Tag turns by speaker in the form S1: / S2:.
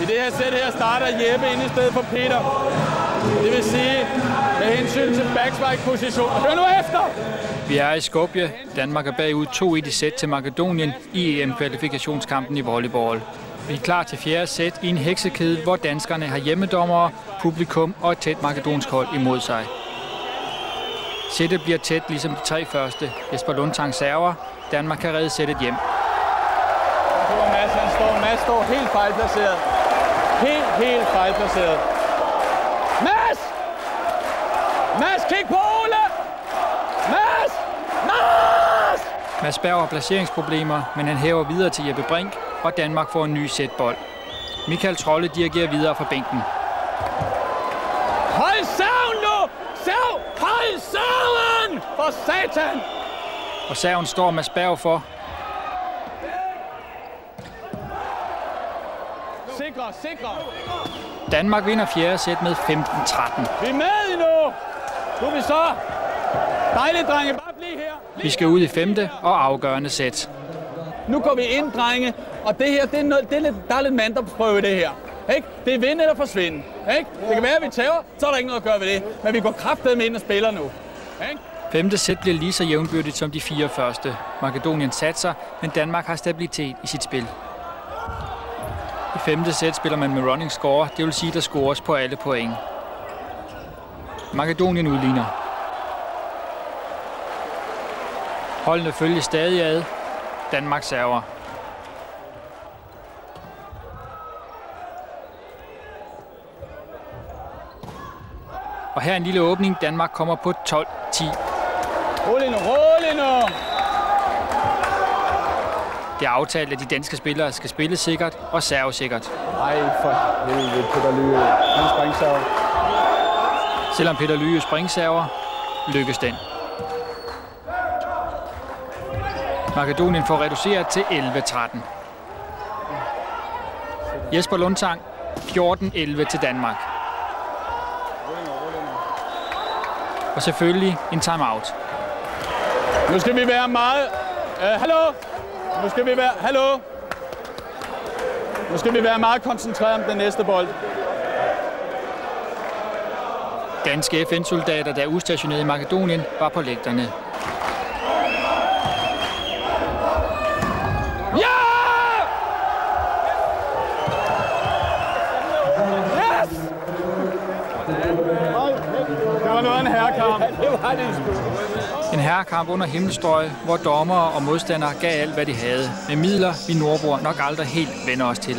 S1: I det her sæt her starter Jeppe inde i stedet for Peter. Det vil sige, med hensyn til backstrike-position. Hør nu efter!
S2: Vi er i Skopje. Danmark er bagud 2-1 i sæt til Makedonien i EM-kvalifikationskampen i volleyball. Vi er klar til fjerde sæt i en heksekæde, hvor danskerne har hjemmedommere, publikum og et tæt makedonsk hold imod sig. Sættet bliver tæt ligesom de tre første. Jesper Lundtang server. Danmark kan redde sættet hjem.
S1: Mads står helt fejlplaceret. Helt fejlplaceret. Mads! Mads, kig på Ole! Mads! Mads!
S2: Mads Berg har placeringsproblemer, men han hæver videre til Jeppe Brink, og Danmark får en ny sætbold. Michael Trolle dirigerer videre fra bænken.
S1: Hold serven nu! Hold serven! For satan!
S2: Og serven står Mads Berg for.
S1: Sikre!
S2: Danmark vinder fjerde sæt med 15-13.
S1: Vi er med endnu! Nu er vi så! Dejligt, drenge. Bare bliv her.
S2: Vi skal ud i femte og afgørende sæt.
S1: Nu går vi ind, drenge. Og det her, der er lidt manddomsprøve i det her. Ikke? Det er vinde eller forsvinde. Ikke? Det kan være, at vi tager, så er der ikke noget at gøre ved det. Men vi går kraftedeme ind og spiller nu. Ikke?
S2: Femte sæt bliver lige så jævnbyrdigt som de fire første. Makedonien satser, men Danmark har stabilitet i sit spil. I femte sæt spiller man med running score, det vil sige, der scores på alle point. Makedonien udligner. Holdene følger stadig ad. Danmark server. Og her en lille åbning. Danmark kommer på 12-10.
S1: Rolig nu!
S2: Det er aftalt, at de danske spillere skal spille sikkert og serve sikkert.
S1: Ej, for helvede, Peter Lyge. Han springserver.
S2: Selvom Peter Lyge springserver, lykkes den. Makedonien får reduceret til 11-13. Jesper Lundtang, 14-11 til Danmark. Og selvfølgelig en timeout.
S1: Nu skal vi være meget... Nu skal vi være meget koncentreret om den næste bold.
S2: Danske FN-soldater, der er udstationeret i Makedonien, var på lægterne.
S1: Ja! Yes! Det var noget af en herrekamp. Det var det sgu.
S2: En herrekamp under himmelstrøg, hvor dommere og modstandere gav alt, hvad de havde. Med midler, vi nordboer nok aldrig helt vender os til.